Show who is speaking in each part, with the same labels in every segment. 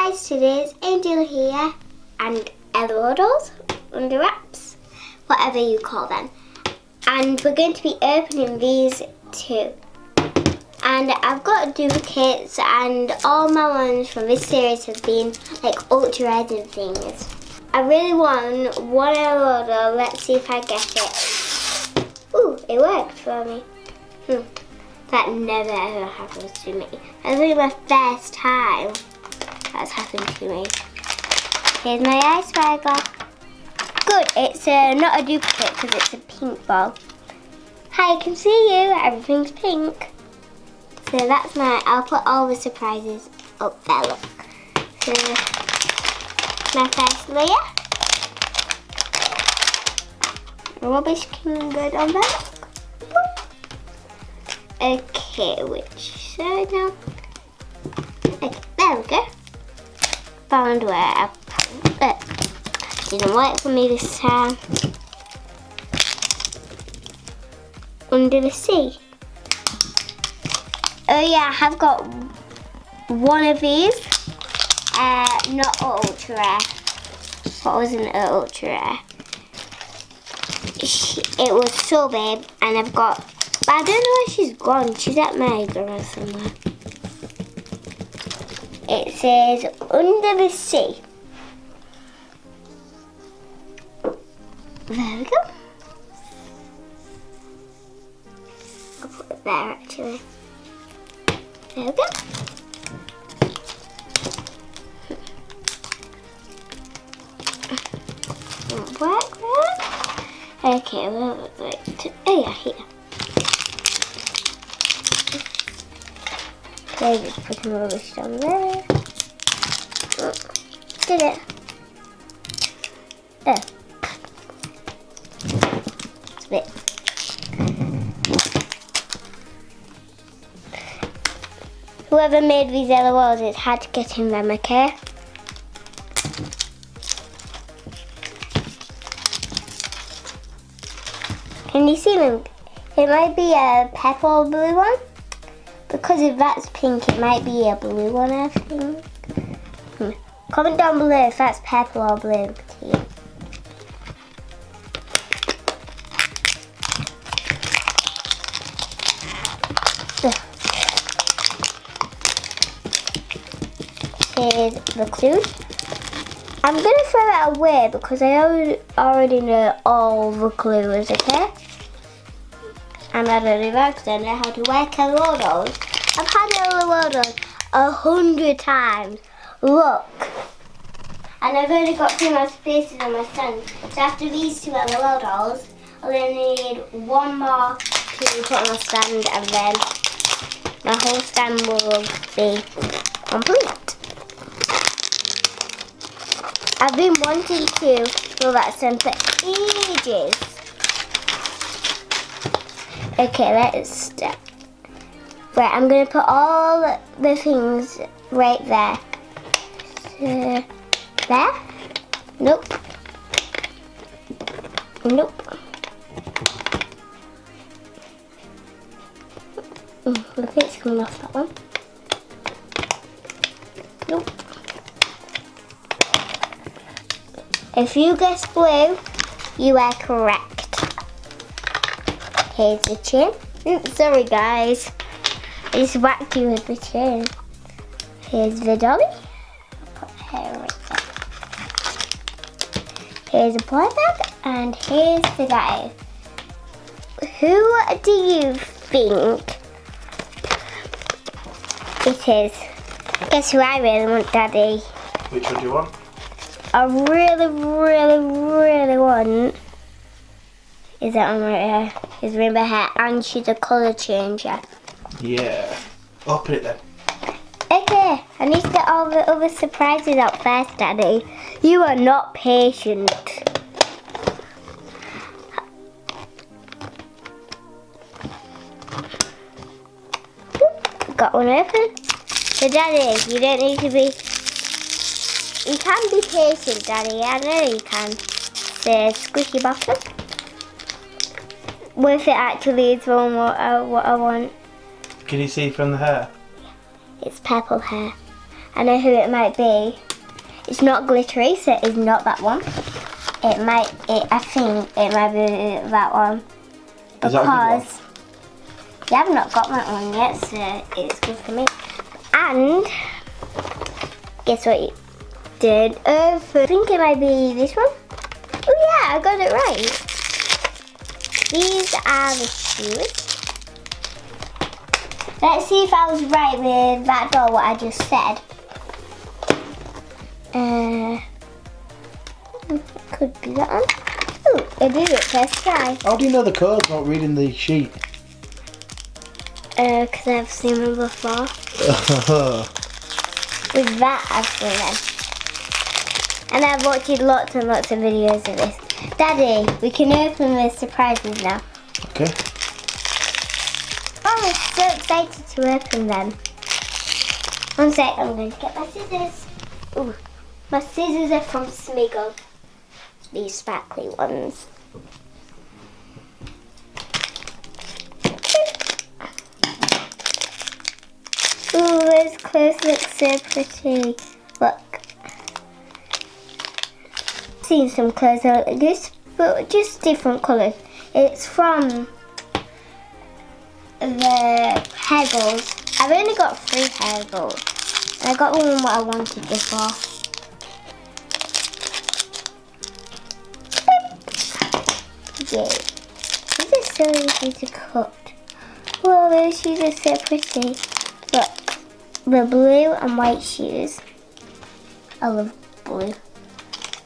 Speaker 1: guys, today's Angel here and l.o.l under wraps, whatever you call them. And we're going to be opening these two. And I've got duplicates and all my ones from this series have been like ultra red and things. I really want one l.o.l, let's see if I get it. Ooh, it worked for me. That never ever happens to me. That's really my first time that's happened to me. Here's my ice bagger. Good, it's not a duplicate because it's a pink ball. Hi, I can see you. Everything's pink. So that's I'll put all the surprises up there, look. So, my first layer. Rubbish can go down there. Okay, which side now? Okay, there we go. Found where I put it. Didn't work for me this time. Under the sea. Oh yeah, I have got one of these. Not ultra rare. What wasn't ultra rare? It was so big, and I've got. But I don't know where she's gone. She's at my grandma somewhere. It says under the sea. There we go. I'll put it there actually. There we go. Won't work there. Okay, well, wait. Oh yeah, here. Okay, just putting rubbish down there. Oh, did it? Oh. It's a bit. Whoever made these l.o.l's, it's hard to get in them, okay? Can you see them? It might be a purple blue one. Because if that's pink, it might be a blue one, I think. Comment down below if that's purple or blue to you. Here's the clues. I'm going to throw it away because I already know all the clues, okay? And I don't do that because I know how to work l.o.l's. I've had l.o.l's 100 times. Look. And I've only got 2 more spaces on my stand. So after these 2 l.o.l's, I'll only need 1 more to put on my stand and then my whole stand will be complete. I've been wanting to fill that stand for ages. Okay, let's start. Right, I'm going to put all the things right there. So, there? Nope. Nope. Look, it's coming off that one. Nope. If you guess blue, you are correct. Here's the chin. Oops, sorry guys. I just whacked you with the chin. Here's the dolly. I'll put her right there. Here's a boy bag and here's the guy. Who do you think it is? Guess who I really want, Daddy?
Speaker 2: Which one do you want?
Speaker 1: I really, really, really want is that one right here. Is rainbow hair and she's a colour changer.
Speaker 2: Yeah. Open it then.
Speaker 1: Okay, I need to get all the other surprises out first, Daddy. You are not patient. Got one open. So Daddy, you don't need to be... You can be patient, Daddy. I know you can. The squishy bottom. If it actually is what I want.
Speaker 2: Can you see from the hair?
Speaker 1: It's purple hair. I know who it might be. It's not glittery, so it's not that one. I think it might be that one.
Speaker 2: Is that a good one?
Speaker 1: Because yeah, I've not got that one yet, so it's good for me. And guess what you did? I think it might be this one. Oh yeah, I got it right. These are the shoes. Let's see if I was right with that doll, what I just said. Could be that one. Oh, I did it. Let's try.
Speaker 2: How do you know the code not reading the sheet?
Speaker 1: Because I've seen them before. With that, I've seen them. And I've watched lots and lots of videos of this. Daddy, we can open the surprises now.
Speaker 2: Okay.
Speaker 1: Oh, I'm so excited to open them. One sec, I'm going to get my scissors. Ooh, my scissors are from Smiggle. These sparkly ones. Ooh, those clothes look so pretty. Look. Seen some clothes that look like this, but just different colours. It's from the hair balls. I've only got 3 hair balls. And I got one what I wanted before. Yay. These are so easy to cut. Whoa, those shoes are so pretty. Look, the blue and white shoes. I love blue.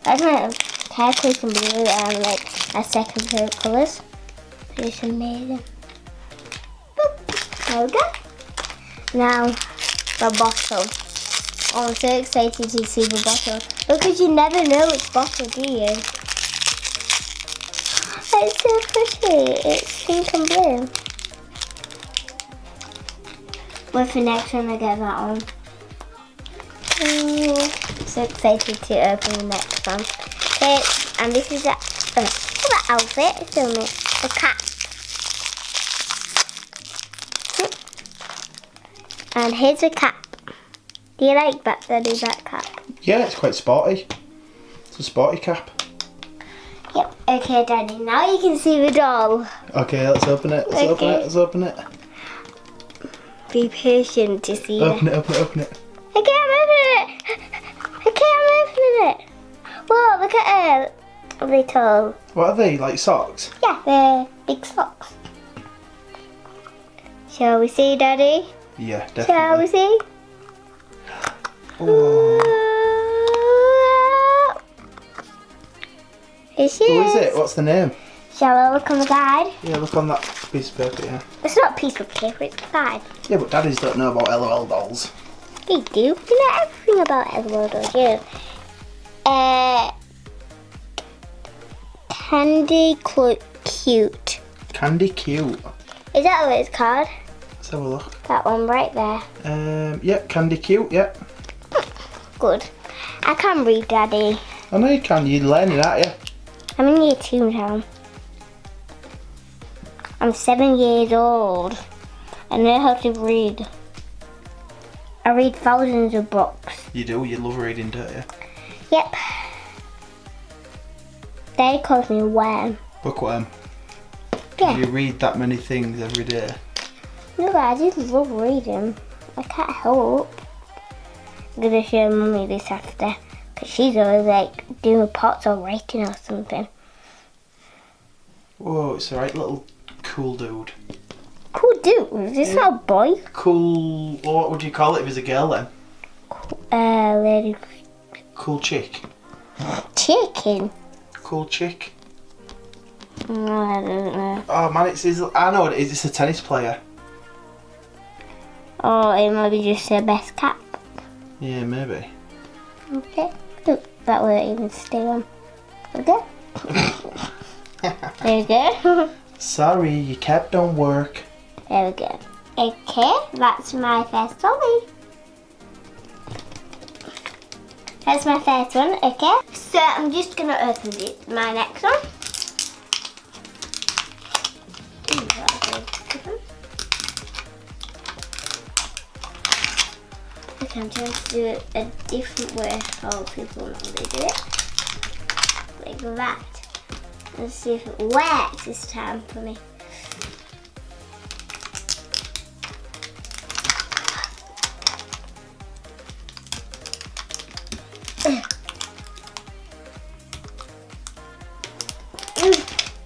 Speaker 1: That's my hair colours in blue and like my second favourite colours. It's amazing. Boop. There we go. Now, the bottle. Oh, I'm so excited to see the bottle. Because you never know which bottle, do you? It's so pretty. It's pink and blue. Wait for next time I get that one. Ooh, so excited to open the next one. Okay, and this is the outfit. Show me the cap. And here's a cap. Do you like that? Daddy, that cap?
Speaker 2: Yeah, it's quite sporty. It's a sporty cap.
Speaker 1: Yep. Okay, Daddy. Now you can see the doll.
Speaker 2: Okay, let's open it. Let's open it.
Speaker 1: Be patient to see
Speaker 2: Open it. Open it.
Speaker 1: Okay, I'm opening it. Okay, I'm opening it. Whoa, look at it. Little.
Speaker 2: What are they? Like socks?
Speaker 1: Yeah, they're big socks. Shall we see, Daddy?
Speaker 2: Yeah, definitely.
Speaker 1: Shall we see?
Speaker 2: Oh.
Speaker 1: Here she
Speaker 2: Who
Speaker 1: is.
Speaker 2: is it? What's the name?
Speaker 1: Shall I look on the guide?
Speaker 2: Yeah, look on that piece of paper, yeah.
Speaker 1: It's not a piece of paper, it's a guide.
Speaker 2: Yeah, but daddies don't know about l.o.l dolls.
Speaker 1: They do. You know everything about l.o.l dolls, yeah. Candy Cute.
Speaker 2: Candy Cute.
Speaker 1: Is that what it's called?
Speaker 2: Let's have a look.
Speaker 1: That one right there.
Speaker 2: Yeah, Candy Cute, yeah.
Speaker 1: Good. I can read, Daddy.
Speaker 2: I know you can, you're learning, aren't you?
Speaker 1: I'm in year 2 now. I'm 7 years old. I know how to read. I read thousands of books.
Speaker 2: You do, you love reading, don't you?
Speaker 1: Yep. Daddy calls me Worm.
Speaker 2: Bookworm.
Speaker 1: Yeah.
Speaker 2: You read that many things every day.
Speaker 1: No, but I just love reading. I can't help. I'm gonna show Mummy this after. Because she's always like doing pots or writing or something.
Speaker 2: Whoa, it's a right little cool dude.
Speaker 1: Cool dude. Is this not a boy?
Speaker 2: Cool, what would you call it if it was a girl then?
Speaker 1: Lady
Speaker 2: Cool chick.
Speaker 1: chicken.
Speaker 2: Cool chick.
Speaker 1: No, I don't know.
Speaker 2: Oh man, I know what it is, it's a tennis player.
Speaker 1: Oh, it might be just the best cap.
Speaker 2: Yeah, maybe.
Speaker 1: Okay. Look, that won't even stay on. Okay. There we go.
Speaker 2: Sorry, your cap don't work.
Speaker 1: There we go. Okay, that's my first dolly. That's my first one, okay? So I'm just gonna open my next one. Ooh, that's a good one. Okay, I'm trying to do it a different way how people normally do it. Like that. Let's see if it works this time for me.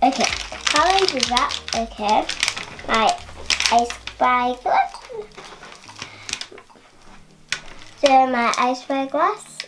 Speaker 1: Okay, how do I do that? Okay, my ice spyglass. So my ice spyglass.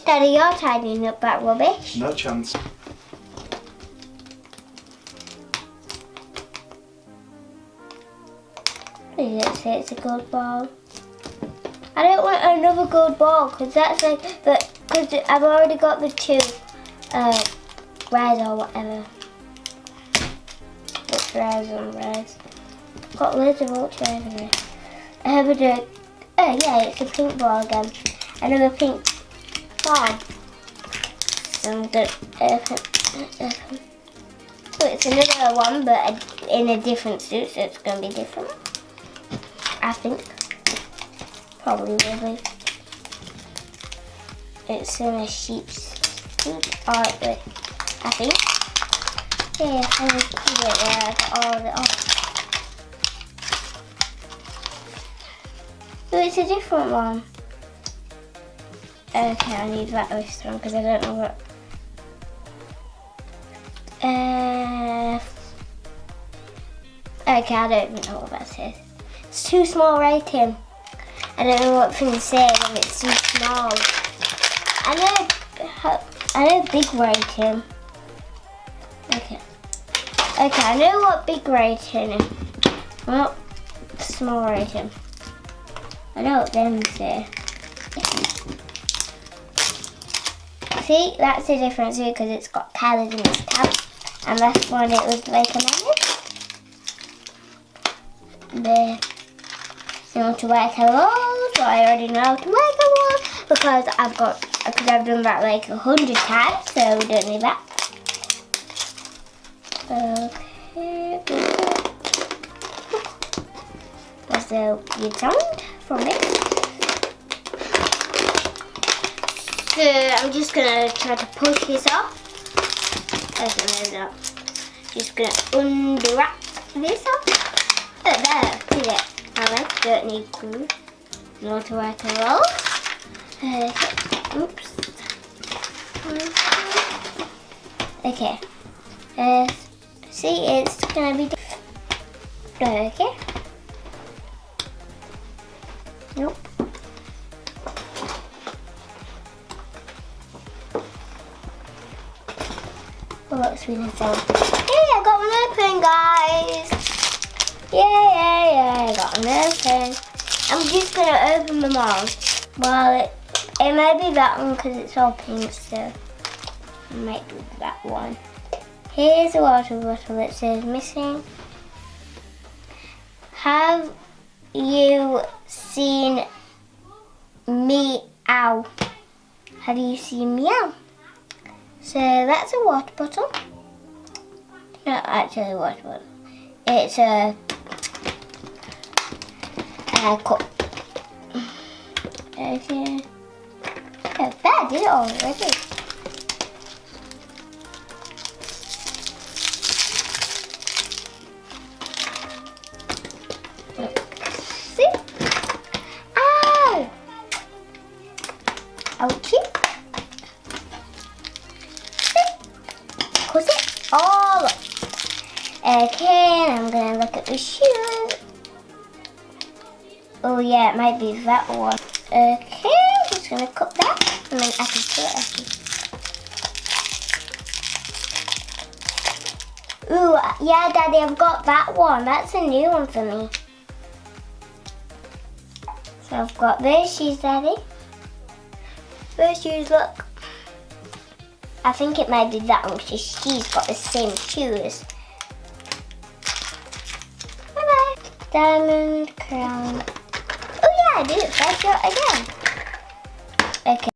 Speaker 1: Daddy, you're tidying up that rubbish.
Speaker 2: No chance.
Speaker 1: Please don't say it's a gold ball. I don't want another gold ball because that's like, because I've already got the 2 red or whatever. Ultra rares and rares. Got loads of ultra rares and rares. Oh yeah, it's a pink ball again. Another pink ball. So I'm going to open. So it's another one, but in a different suit, so it's going to be different. I think. Probably will be. It's in a sheep's suit. Alright, wait. I think. Yeah, I just put it there. I got all of it on. Oh, it's a different one. Okay, I need that this one because I don't know what. Okay, I don't even know what that says. It's too small rating. I don't know what things say when it's too small. I know big rating. Okay, I know what big rating is. Well, small rating. I know what them say. See, that's the difference here because it's got colours in this tab. And last one it was like a lemon. There. You want to work a roll, so I already know how to work a roll because I've done that like 100 times, so we don't need that. Okay. That's the weird sound from it. So I'm just gonna try to push this off. Okay, maybe not. Just gonna unwrap this off. Oh, there, see it. I don't need glue. You want to work a roll. Oops. Okay. See, it's gonna be. Okay. Nope. Oh, what's really sound? Hey, I got one open, guys. Yay, I got an open. I'm just gonna open them all. Well, it might be that one because it's all pink, so I might do that one. Here's a water bottle that says missing. Have you seen meow? Have you seen meow? So that's a water bottle. Not actually a water bottle. It's a cup. Okay. Oh, that did it already. See? Ow! Ouchie. Close it all up. Okay, I'm gonna look at the shoes. Oh yeah, it might be that one. Okay, I'm just gonna cut that and then I can put it. Ooh, yeah, Daddy, I've got that one. That's a new one for me. So I've got those shoes, Daddy. Those shoes, look. I think it might be that one because she's got the same shoes. Bye-bye. Diamond crown. Oh yeah, I did it. Let's do it again. Okay.